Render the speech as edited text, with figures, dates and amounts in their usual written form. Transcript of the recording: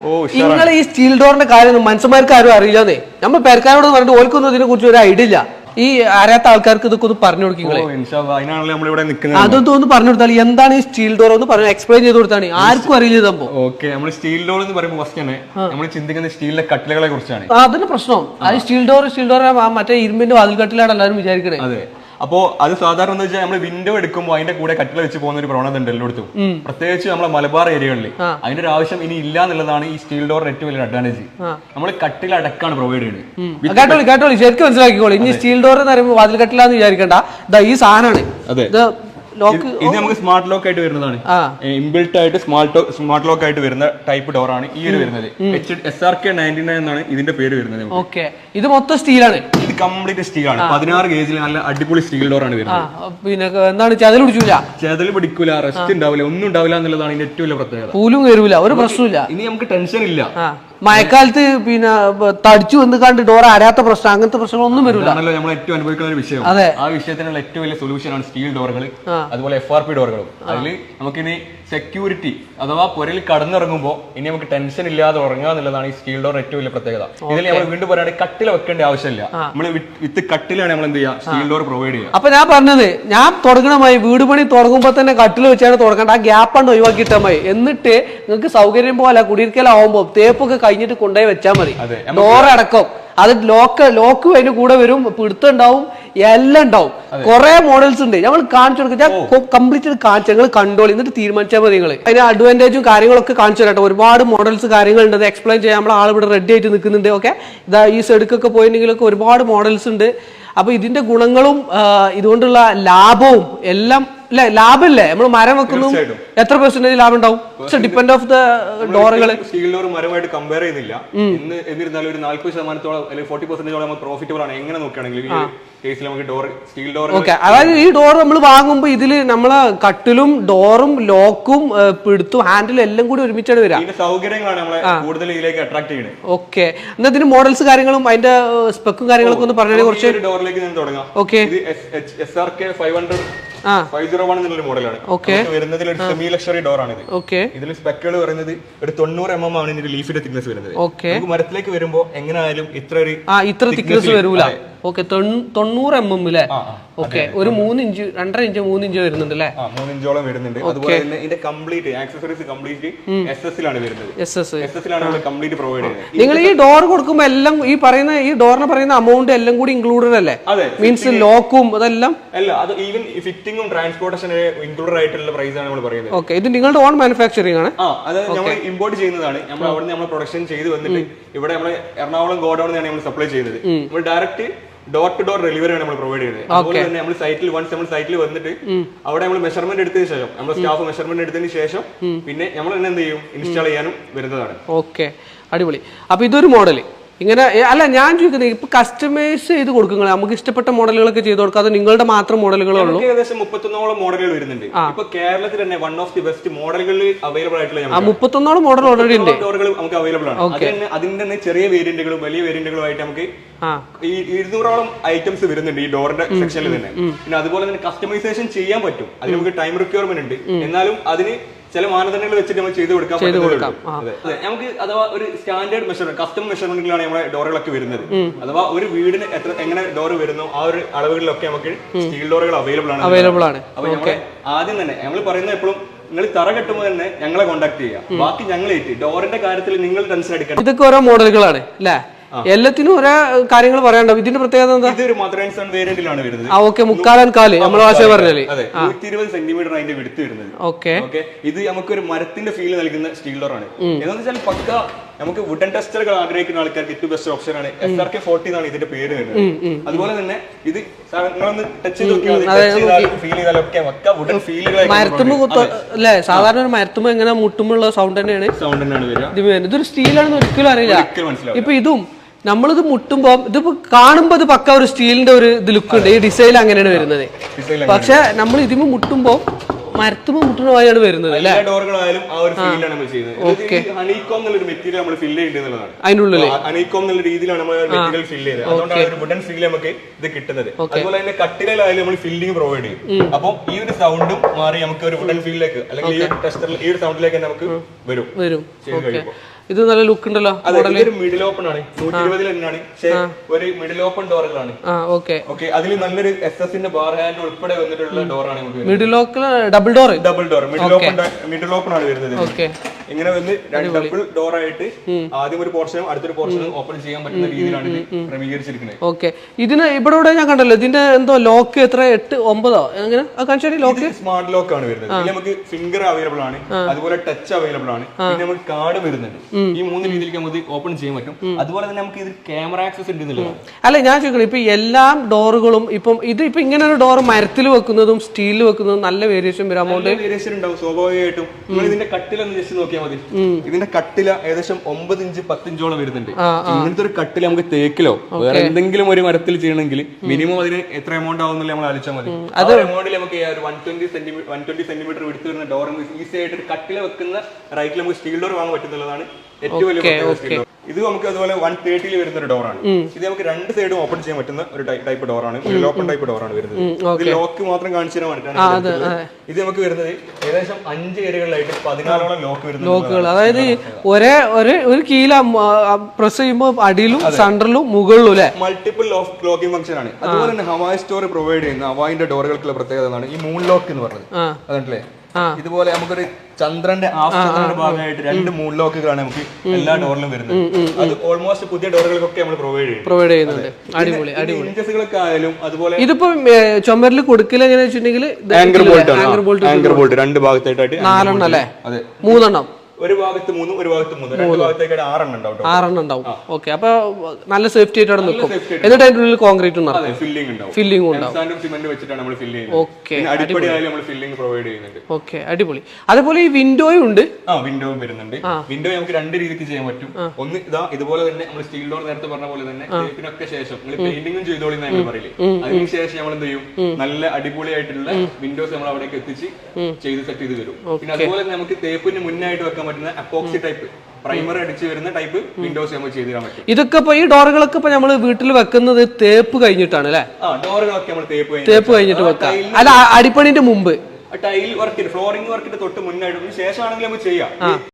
നിങ്ങൾ ഈ സ്റ്റീൽ ഡോറിന്റെ കാര്യം മനുഷ്യന്മാർക്ക് ആരും അറിയില്ലാന്നേ. നമ്മൾ പേർക്കാരോട് പറഞ്ഞിട്ട് ഓൽക്കൊന്നും ഇതിനെ കുറിച്ച് ഒരു ഐഡിയ ഇല്ല. ഈ അറിയാത്ത ആൾക്കാർക്ക് ഇതൊക്കെ ഒന്ന് പറഞ്ഞു കൊടുക്കിങ്ങളെ. അതൊന്നും ഒന്ന് പറഞ്ഞു കൊടുത്താൽ എന്താണ് ഈ സ്റ്റീൽ ഡോർ ഒന്ന് പറഞ്ഞു എക്സ്പ്ലെയിൻ ചെയ്ത് കൊടുത്താണ്. ആർക്കും അറിയില്ല സംഭവം. നമ്മൾ സ്റ്റീൽ ഡോർ എന്ന് പറയുമ്പോൾ ഫസ്റ്റ് തന്നെ നമ്മൾ ചിന്തിക്കുന്ന സ്റ്റീലിന്റെ കട്ടിലുകളെ കുറിച്ചാണ്. അതിന് പ്രശ്നം അത് സ്റ്റീൽ ഡോർ മറ്റേ ഇരുമ്പിന്റെ വാതിൽ കട്ടിലാണ് എല്ലാവരും വിചാരിക്കണേ. അതെ, അപ്പോ അത് സാധാരണ എന്താ വെച്ചാൽ നമ്മൾ വിൻഡോ എടുക്കുമ്പോൾ അതിന്റെ കൂടെ കട്ടില വെച്ച് പോകുന്ന ഒരു പ്രവണത ഉണ്ട് എല്ലായിടത്തും, പ്രത്യേകിച്ച് നമ്മളെ മലബാർ ഏരിയകളിൽ. അതിന്റെ ഒരു ആവശ്യം ഇനി ഇല്ല എന്നുള്ളതാണ് ഈ സ്റ്റീൽ ഡോറിന്റെ ഏറ്റവും വലിയ അഡ്വാൻറ്റേജ്. നമ്മൾ കട്ടില അടക്കാണ് പ്രൊവൈഡ് ചെയ്യുന്നത്. കേട്ടോളി ശരിക്കും മനസ്സിലാക്കിക്കോളി. ഇനി സ്റ്റീൽ ഡോർ എന്ന് പറയുമ്പോൾ വാതിൽ കട്ടിലാന്ന് വിചാരിക്കണ്ട, ഈ സാധനമാണ്. അതെ, ഇത് നമുക്ക് സ്മാർട്ട് ലോക്ക് ആയിട്ട് വരുന്നതാണ്. ഇൻബിൽട്ട് ആയിട്ട് സ്മാർട്ട് ലോക്ക് ആയിട്ട് വരുന്ന ടൈപ്പ് ഡോർ ആണ് ഈ ഒരു വരുന്നത്. SRK 99 എന്നാണ് ഇതിന്റെ പേര് വരുന്നത്. ഓക്കെ, ഇത് മൊത്തം സ്റ്റീലാണ്. ഇത് കംപ്ലീറ്റ് സ്റ്റീൽ ആണ്. 16 ഗേജിൽ നല്ല അടിപൊളി സ്റ്റീൽ ഡോർ ആണ് വരുന്നത്. പിന്നെ എന്താണ് ചെതൽ പിടിക്കൂല, ചെതൽ പിടിക്കൂല, റെസ്റ്റ് ഉണ്ടാവില്ല, ഒന്നും ഉണ്ടാവില്ല എന്നുള്ളതാണ് ഇതിന്റെ ഏറ്റവും വലിയ പ്രത്യേകത. പൂലും കയറൂല, ഒരു പ്രശ്നമില്ല. ഇനി നമുക്ക് ടെൻഷൻ ഇല്ല. മഴക്കാലത്ത് പിന്നെ തടിച്ചു വന്ന് കണ്ട് ഡോർ അടയാത്ത പ്രശ്നം, അങ്ങനത്തെ പ്രശ്നങ്ങളൊന്നും വരില്ല. നമ്മൾ ഏറ്റവും അനുഭവിക്കുന്ന ഒരു വിഷയം. ആ വിഷയത്തിനുള്ള ഏറ്റവും വലിയ സൊല്യൂഷൻ ആണ് സ്റ്റീൽ ഡോറുകൾ, അതുപോലെ FRP ഡോറുകളും. അതിൽ നമുക്കിനി സെക്യൂരിറ്റി അഥവാ പുരയിൽ കടന്നിറങ്ങുമ്പോൾ ഇനി നമുക്ക് ടെൻഷൻ ഇല്ലാതെ ഉറങ്ങുക എന്നുള്ളതാണ് ഈ സ്റ്റീൽ ഡോർ ഏറ്റവും വലിയ പ്രത്യേകത. ഇതിൽ നമ്മൾ വീണ്ടും പറയുകയാണെങ്കിൽ കട്ടില വെക്കേണ്ട ആവശ്യമില്ല. നമ്മൾ വിത്ത് കട്ടിലാണ് നമ്മൾ എന്ത് ചെയ്യുക, സ്റ്റീൽ ഡോർ പ്രൊവൈഡ് ചെയ്യുക. അപ്പൊ ഞാൻ പറഞ്ഞത്, ഞാൻ തുടങ്ങണമായി വീട് പണി തുടങ്ങുമ്പോ തന്നെ കട്ടിൽ വെച്ചാണ് തുടങ്ങേണ്ട. ആ ഗ്യാപ്പാണ് ഒഴിവാക്കിയിട്ടാ മതി. എന്നിട്ട് നിങ്ങൾക്ക് സൗകര്യം പോലെ കുടിയിരിക്കലാവുമ്പോ തേപ്പൊക്കെ കഴിഞ്ഞിട്ട് കൊണ്ടുപോയി വെച്ചാൽ മതി. ഡോറടക്കം അത് ലോക്ക് അതിന് കൂടെ വരും, പിടുത്തുണ്ടാവും, എല്ലാം ഉണ്ടാവും. കുറെ മോഡൽസ് ഉണ്ട്, ഞങ്ങൾ കാണിച്ചു കൊടുക്കുക. ഞാൻ കംപ്ലീറ്റ് കാണിച്ചു, ഞങ്ങൾ കണ്ടോളി, എന്നിട്ട് തീരുമാനിച്ചാൽ മതി. നിങ്ങൾ അതിന് അഡ്വാൻറ്റേജും കാര്യങ്ങളൊക്കെ കാണിച്ചു തരാട്ടോ. ഒരുപാട് മോഡൽസ് കാര്യങ്ങളുണ്ട്, അത് എക്സ്പ്ലെയിൻ ചെയ്യാൻ നമ്മൾ ആൾ ഇവിടെ റെഡി ആയിട്ട് നിൽക്കുന്നുണ്ട്. ഓക്കെ, ഇതാ ഈ സൈഡിക്കൊക്കെ പോയിട്ടുണ്ടെങ്കിലൊക്കെ ഒരുപാട് മോഡൽസ് ഉണ്ട്. അപ്പൊ ഇതിന്റെ ഗുണങ്ങളും ഇതുകൊണ്ടുള്ള ലാഭവും എല്ലാം അല്ലെ, ലാഭമല്ലേ? നമ്മൾ മരം വെക്കുന്നു, എത്ര പെർസെന്റേജ് ലാഭം ഉണ്ടാവും? ഡിപ്പെൻഡ് ഓഫ് ദ ഡോറുകൾ. സ്റ്റീൽ ഡോർ മരമായിട്ട് കമ്പയർ ചെയ്യുന്നില്ല. എന്നിരുന്നാലും ഒരു 40% അല്ലെങ്കിൽ 40% നമുക്ക് പ്രോഫിറ്റബിൾ ആണ് എങ്ങനെ നോക്കുകയാണെങ്കിൽ. അതായത് ഈ ഡോർ നമ്മൾ വാങ്ങുമ്പോ ഇതില് നമ്മളെ കട്ടിലും ഡോറും ലോക്കും പിടുത്തും ഹാൻഡിലും എല്ലാം കൂടി ഒരുമിച്ചാണ് വരിക. സൗകര്യങ്ങളാണ് നമ്മളെ കൂടുതൽ ഇതിലേക്ക് അട്രാക്ട് ചെയ്യുന്നത്. ഓക്കെ, എന്നാ ഇതിന് മോഡൽസ് കാര്യങ്ങളും അതിന്റെ സ്പെക്കും കാര്യങ്ങളൊക്കെ ഒന്ന് പറഞ്ഞാൽ കുറച്ച് ഡോറിലേക്ക് ഞാൻ തുടങ്ങാം. ഓക്കെ, SRK 501 എന്നുള്ള മോഡലാണ് വരുന്നതിൽ. ഒരു സെമി ലക്ഷറി ഡോർ ആണ് ഇത്. ഇതിൽ സ്പെക്കുകൾ പറയുന്നത് ഒരു 90 mm ആണ് ഇതിന്റെ ലീഫിന്റെ തിക്നെസ് വരുന്നത്. നമുക്ക് മരത്തിലേക്ക് വരുമ്പോ എങ്ങനെയായാലും ഇത്ര തിക്നെസ് വരൂല. ഓക്കെ, 90 mm അല്ലേ? ഓക്കെ, ഒരു 3 ഇഞ്ച് 2.5 ഇഞ്ച് 3 ഇഞ്ച് വരുന്നുണ്ട് അല്ലേ? 3 ഇഞ്ചോളം വരുന്നുണ്ട്. അതുപോലെ തന്നെ ഇതിന്റെ കംപ്ലീറ്റ് ആക്സസറീസ് കംപ്ലീറ്റ് SS ലാണ് വരുന്നത്. SS ലാണ് നമ്മൾ കംപ്ലീറ്റ് പ്രൊവൈഡ് ചെയ്യുന്നത്. നിങ്ങൾ ഈ ഡോർ കൊടുക്കുമ്പോൾ എല്ലാം ഈ പറയുന്ന ഈ ഡോറിന് പറയുന്ന അമൗണ്ട് എല്ലാം കൂടി ഇൻക്ലൂഡഡ് അല്ലേ? മീൻസ് ലോക്കും അതെല്ലാം അല്ല, അത് ഈവൻ ഫിറ്റിംഗും ട്രാൻസ്പോർട്ടേഷൻ ഇൻക്ലൂഡഡ് ആയിട്ടുള്ള പ്രൈസ് ആണ് നമ്മൾ പറയുന്നത്. ഓക്കെ, ഇത് നിങ്ങളുടെ ഓൺ മാനുഫാക്ചറിംഗ് ആണ്? അത് നമ്മൾ ഇമ്പോർട്ട് ചെയ്യുന്നതാണ്. നമ്മൾ അവിടെ നിന്ന് നമ്മൾ പ്രൊഡക്ഷൻ ചെയ്ത് വന്നിട്ട് ഇവിടെ നമ്മൾ എറണാകുളം ഗോഡൌണിൽ നമ്മൾ സപ്ലൈ ചെയ്യുന്നത്. നമ്മൾ direct door to door delivery ആണ് നമ്മൾ പ്രൊവൈഡ് ചെയ്യുന്നത്. അതുപോലെ തന്നെ നമ്മൾ സൈറ്റിൽ വന്നിട്ട് അവിടെ നമ്മൾ മെഷർമെന്റ് എടുത്തതിന് ശേഷം, നമ്മുടെ സ്റ്റാഫ് മെഷർമെന്റ് എടുത്തതിന് ശേഷം പിന്നെ നമ്മൾ തന്നെ എന്ത് ചെയ്യും, ഇൻസ്റ്റാൾ ചെയ്യാനും വരുന്നതാണ്. ഓക്കെ, അടിപൊളി. അപ്പൊ ഇതൊരു മോഡല് ഇങ്ങനെ അല്ല, ഞാൻ ചോദിക്കുന്നത് ഇപ്പൊ കസ്റ്റമൈസ് ചെയ്ത് കൊടുക്കുക, നമുക്ക് ഇഷ്ടപ്പെട്ട മോഡലുകളൊക്കെ ചെയ്ത് കൊടുക്കുക, അത് നിങ്ങളുടെ മാത്രം മോഡലുകളേ ഉള്ളൂ? ഏകദേശം 31ഓളം മോഡലുകൾ വരുന്നുണ്ട്. ഇപ്പൊ കേരളത്തിൽ തന്നെ വൺ ഓഫ് ദി ബെസ്റ്റ് മോഡലുകളിൽ അവൈലബിൾ ആയിട്ടുള്ള 31ഓളം മോഡൽ ഓൾറെഡി ഉണ്ട്, ഡോറുകൾ നമുക്ക് അവൈലബിൾ ആണ്. അതിന്റെ തന്നെ ചെറിയ വേരിയന്റുകളും വലിയ വേരിയന്റുകളും ആയിട്ട് നമുക്ക് ഈ 200ഓളം ഐറ്റംസ് വരുന്നുണ്ട് ഈ ഡോറിന്റെ സെക്ഷനിൽ തന്നെ. പിന്നെ അതുപോലെ തന്നെ കസ്റ്റമൈസേഷൻ ചെയ്യാൻ പറ്റും. അതിന് നമുക്ക് ടൈം റിക്വയർമെന്റ് ഉണ്ട്, എന്നാലും അതിന് ചില മാനദണ്ഡങ്ങൾ വെച്ചിട്ട് നമ്മൾ ചെയ്ത് കൊടുക്കാം. നമുക്ക് അഥവാ ഒരു സ്റ്റാൻഡേർഡ് മെഷർമെന്റ്, കസ്റ്റം മെഷർമെന്റിലാണ് നമ്മുടെ ഡോറുകളൊക്കെ വരുന്നത്. അഥവാ ഒരു വീടിന് എങ്ങനെ ഡോർ വരുന്നു ആ ഒരു അളവുകളിലൊക്കെ നമുക്ക് സ്റ്റീൽ ഡോറുകൾ അവൈലബിൾ ആണ്. അപ്പൊ നമ്മൾ ആദ്യം തന്നെ നമ്മൾ പറയുന്നത് എപ്പോഴും നിങ്ങൾ തറ കെട്ടുമ്പോൾ തന്നെ ഞങ്ങളെ കോൺടാക്ട് ചെയ്യുക. ബാക്കി ഞങ്ങൾ ഡോറിന്റെ കാര്യത്തിൽ നിങ്ങൾ ടെൻഷൻ എടുക്കണം. ഇതൊക്കെ ഓരോ മോഡലുകളാണ് അല്ലേ? എല്ലാത്തിനും ഓരോ കാര്യങ്ങൾ പറയാനുണ്ടോ? ഇതിന്റെ പ്രത്യേകത എന്താ? ഇതൊരു മദർ ആൻഡ് സൺ വേരിയന്റിലാണ് വരുന്നത്. ഓക്കെ, മുക്കാലൻ കാല് നമ്മൾ ഭാഷ പറഞ്ഞാല് 120 സെന്റിമീറ്റർ അതിന്റെ വിടുത്ത് വരുന്നത്. ഓക്കെ, ഇത് നമുക്കൊരു മരത്തിന്റെ ഫീൽ നൽകുന്ന സ്റ്റീൽ ഡോർ ആണ്. എന്ന് വെച്ചാൽ പക്ക നമുക്ക് വുഡൻ ടെസ്റ്ററുകൾ ആഗ്രഹിക്കുന്ന ആൾക്കാർക്ക് ഏറ്റവും ബെസ്റ്റ് ഓപ്ഷൻ ആണ്. SRK 40 എന്നാണ് ഇതിന്റെ പേര് വരുന്നത്. അതുപോലെ തന്നെ ഇത് നിങ്ങളൊന്ന് ടച്ച് ചെയ്ത് നോക്കിയാൽ ഫീൽ ചെയ്താലൊക്കെ വുഡൻ ഫീലുകൾ അല്ലേ? സാധാരണ ഒരു മരത്തുമ്പോ എങ്ങനെ മുട്ടുമ്പുള്ള സൗണ്ട് തന്നെയാണ് വരിക. ഇതൊരു സ്റ്റീലാണെന്ന് ഒരിക്കലും അറിയില്ല. ഇപ്പൊ ഇതും നമ്മളിത് മുട്ടുമ്പോ ഇതിപ്പോ കാണുമ്പോ ഇത് പക്ക ഒരു സ്റ്റീലിന്റെ ഒരു ഇത് ലുക്ക് ഉണ്ട്. ഈ ഡിസൈൻ അങ്ങനെയാണ് വരുന്നത്. പക്ഷെ നമ്മൾ ഇതിന് മുട്ടുമ്പോ മരത്തുമ്പോ മുട്ടുന്ന പോയാണ് വരുന്നത് അല്ലേ? ഡോറുകളായാലും ആ ഒരു ഫീലാണ് നമ്മൾ ചെയ്യുന്നത്. ഹണികോം എന്നുള്ള മെറ്റീരിയൽ നമ്മൾ ഫില്ല് ചെയ്യേണ്ടതാണ്. അതിനുള്ളിൽ ഹണികോം എന്നുള്ള രീതിയിലാണ് നമ്മൾ മെറ്റീരിയൽ ഫില്ല് ചെയ്തത്. അതുകൊണ്ടാണ് ഒരു വുഡൻ ഫീൽ നമുക്ക് ഇത് കിട്ടുന്നത്. അതുപോലെ തന്നെ കട്ടിലായാലും നമ്മൾ ഫില്ലിംഗ് പ്രൊവൈഡ് ചെയ്യും. അപ്പം ഈ ഒരു സൗണ്ടും മാറി നമുക്ക് ഒരു വുഡൻ ഫീലിലേക്ക് അല്ലെങ്കിൽ ഈ ഒരു ടെസ്റ്ററിൽ ഈ ഒരു സൗണ്ടിലേക്ക് നമുക്ക് വരും. ഇത് നല്ല ലുക്ക് ഉണ്ടല്ലോ. ഇതൊരു മിഡിൽ ഓപ്പൺ ആണ്, 120 തന്നെയാണ്, പക്ഷേ ഒരു മിഡിൽ ഓപ്പൺ ഡോറുകളാണ്. ഓക്കെ, അതിൽ നല്ലൊരു SS ബാർ ഹാൻഡ് ഉൾപ്പെടെ വന്നിട്ടുള്ള ഡോറാണ് നമുക്ക്. മിഡിൽ ലോക്കിൽ ഡബിൾ ഡോർ മിഡിൽ ഓപ്പൺ ആണ് വരുന്നത്. ഇങ്ങനെ വന്ന് ഡബിൾ ഡോർ ആയിട്ട് ആദ്യം ഒരു പോർഷനും അടുത്തൊരു പോർഷനും ഓപ്പൺ ചെയ്യാൻ പറ്റുന്ന രീതിയിലാണ് ഇത് ക്രമീകരിച്ചിരിക്കുന്നത്. ഓക്കെ, ഇതിന് ഇവിടെ ഞാൻ കണ്ടല്ലോ, ഇതിന്റെ എന്തോ ലോക്ക് എത്ര 8, 9 അങ്ങനെ ലോക്ക് സ്മാർട്ട് ലോക്ക് ആണ് വരുന്നത്. ഇതിൽ നമുക്ക് ഫിംഗർ അവൈലബിൾ ആണ്, അതുപോലെ ടച്ച് അവൈലബിൾ ആണ്, പിന്നെ നമുക്ക് കാർഡ് വരുന്നുണ്ട്. ഈ 3 രീതിയിലേക്ക് നമുക്ക് ഓപ്പൺ ചെയ്യാൻ പറ്റും. അതുപോലെ തന്നെ നമുക്ക് ഇതിൽ ക്യാമറ ആക്സസ് ഉണ്ട്. അല്ല, ഞാൻ ചോദിക്കണം, ഇപ്പൊ എല്ലാ ഡോറുകളും ഇപ്പം ഇങ്ങനെ ഒരു ഡോർ മരത്തിൽ വെക്കുന്നതും സ്റ്റീലിൽ വെക്കുന്നതും നല്ല വേരിയേഷൻ വരും, അമൗണ്ട് വേരിയേഷൻ ഉണ്ടാവും സ്വാഭാവികമായിട്ടും. നിങ്ങൾ ഇതിന്റെ കട്ടിലൊന്ന് ജസ്റ്റ് നോക്കിയാൽ മതി. ഇതിന്റെ കട്ടില ഏകദേശം 9 ഇഞ്ച് 10 ഇഞ്ചോളം വരുന്നുണ്ട്. ഇങ്ങനത്തെ ഒരു കട്ടില നമുക്ക് തേക്കിലോ വേറെ എന്തെങ്കിലും ഒരു മരത്തിൽ ചെയ്യണമെങ്കിൽ മിനിമം അതിന് എത്ര എമൗണ്ട് ആവുന്നില്ല നമ്മൾ ആലോചിച്ചാൽ മതി. അത് എമൗണ്ടിൽ നമുക്ക് 120 സെന്റിമീറ്റർ വിടുത്ത് വരുന്ന ഡോർ ഈസി ആയിട്ട് കട്ടില വെക്കുന്ന റൈറ്റിൽ നമുക്ക് സ്റ്റീൽ ഡോർ വാങ്ങാൻ പറ്റുന്നതാണ് ഏറ്റവും വലിയ. ഇത് നമുക്ക് അതുപോലെ 130 വരുന്ന ഒരു ഡോറാണ്. ഇത് നമുക്ക് 2 സൈഡും ഓപ്പൺ ചെയ്യാൻ പറ്റുന്ന ഒരു ടൈപ്പ് ഡോറാണ്, ഓപ്പൺ ടൈപ്പ് ഡോറാണ് വരുന്നത്. ഇത് ലോക്ക് മാത്രം കാണിച്ചു തരാൻ വേണ്ടിയിട്ടാണ്. ഇത് നമുക്ക് വരുന്നത് ഏകദേശം 5 ഏരിയകളിലായിട്ട് 14ഓളം ലോക്കുകൾ. അതായത് ഒരു കീല പ്രസ് ചെയ്യുമ്പോൾ അടിയിലും സെന്ററിലും മുകളിലും അല്ലെ മൾട്ടിപ്പിൾ ലോക്കിംഗ് ഫംഗ്ഷൻ ആണ്. അതുപോലെ തന്നെ ഹവായ് സ്റ്റോർ പ്രൊവൈഡ് ചെയ്യുന്ന ഹവായിന്റെ ഡോറുകൾക്കുള്ള പ്രത്യേകത ഈ മൂൺ ലോക്ക് എന്ന് പറഞ്ഞത്. അതല്ലേ, ഇതുപോലെ നമുക്കൊരു ചന്ദ്രന്റെ ഭാഗമായിട്ട് 2 മൂൺ ലോക്കുകളാണ് നമുക്ക് എല്ലാ ഡോറിലും വരുന്നത്. അത് ഓൾമോസ്റ്റ് പുതിയ ഡോറുകൾക്കൊക്കെ നമ്മൾ പ്രൊവൈഡ് ചെയ്യുന്നുണ്ട്. ഇഞ്ചസുകളൊക്കെ ആയാലും അതുപോലെ ഇതിപ്പോ ചുമരിൽ കൊടുക്കില്ല എങ്ങനെ വെച്ചിട്ടുണ്ടെങ്കിൽ ആങ്കർ ബോൾട്ട് 2 ഭാഗത്തായിട്ട് 4 എണ്ണം അല്ലേ? 3 എണ്ണം, ഒരു ഭാഗത്ത് 3, ഒരു ഭാഗത്ത് 3, 2 ഭാഗത്തേക്ക് 6 എണ്ണം ഉണ്ടാവും. ഓക്കെ, അപ്പൊ നല്ല സേഫ്റ്റി ആയിട്ട് അവിടെ നിൽക്കും. എന്നിട്ട് അതിന്റെ ഉള്ളിൽ കോൺക്രീറ്റ് ഉണ്ടാവും, ഫില്ലിംഗ് ഉണ്ടാവും. സിമന്റ് വെച്ചിട്ടാണ് നമ്മൾ ഫില്ല് ചെയ്യുന്നത്. ഓക്കെ, നമ്മൾ ഫില്ലിംഗ് പ്രൊവൈഡ് ചെയ്യുന്നുണ്ട്. ഓക്കെ, അടിപൊളി. അതേപോലെ ഈ വിൻഡോയും ഉണ്ട്. വിൻഡോയും വരുന്നുണ്ട്. വിൻഡോ നമുക്ക് 2 രീതിക്ക് ചെയ്യാൻ പറ്റും. ഒന്ന് ഇതുപോലെ തന്നെ നമ്മൾ സ്റ്റീൽ ഡോർ നേരത്തെ പറഞ്ഞ പോലെ തന്നെ ഇതിനൊക്കെ ശേഷം പെയിന്റിംഗും ചെയ്തോളി എന്ന് പറയില്ലേ, അതിനുശേഷം നമ്മൾ എന്ത് ചെയ്യും, നല്ല അടിപൊളിയായിട്ടുള്ള വിൻഡോസ് നമ്മൾ അവിടേക്ക് എത്തിച്ച് ചെയ്ത് സെറ്റ് ചെയ്ത് തരും. പിന്നെ അതുപോലെ തന്നെ നമുക്ക് തേപ്പിന് മുന്നായിട്ട് വെക്കാൻ പറ്റുന്ന അപ്പോക്സി ടൈപ്പ് പ്രൈമർ അടിച്ച് വരുന്ന ടൈപ്പ് വിൻഡോസ് നമുക്ക് ചെയ്തു തരാൻ പറ്റും. ഇതൊക്കെ ഇപ്പൊ ഈ ഡോറുകളൊക്കെ ഇപ്പൊ നമ്മൾ വീട്ടിൽ വെക്കുന്നത് തേപ്പ് കഴിഞ്ഞിട്ടാണ് അല്ലെ? ഡോറുകളൊക്കെ നമ്മൾ തേപ്പ് കഴിഞ്ഞിട്ട് വെക്കാം. അല്ല, അടിപ്പണിന്റെ മുമ്പ് ടൈൽ വർക്ക്, ഫ്ലോറിംഗ് വർക്കിന്റെ തൊട്ട് മുന്നായിട്ട് ശേഷമാണെങ്കിൽ നമുക്ക് ചെയ്യാം.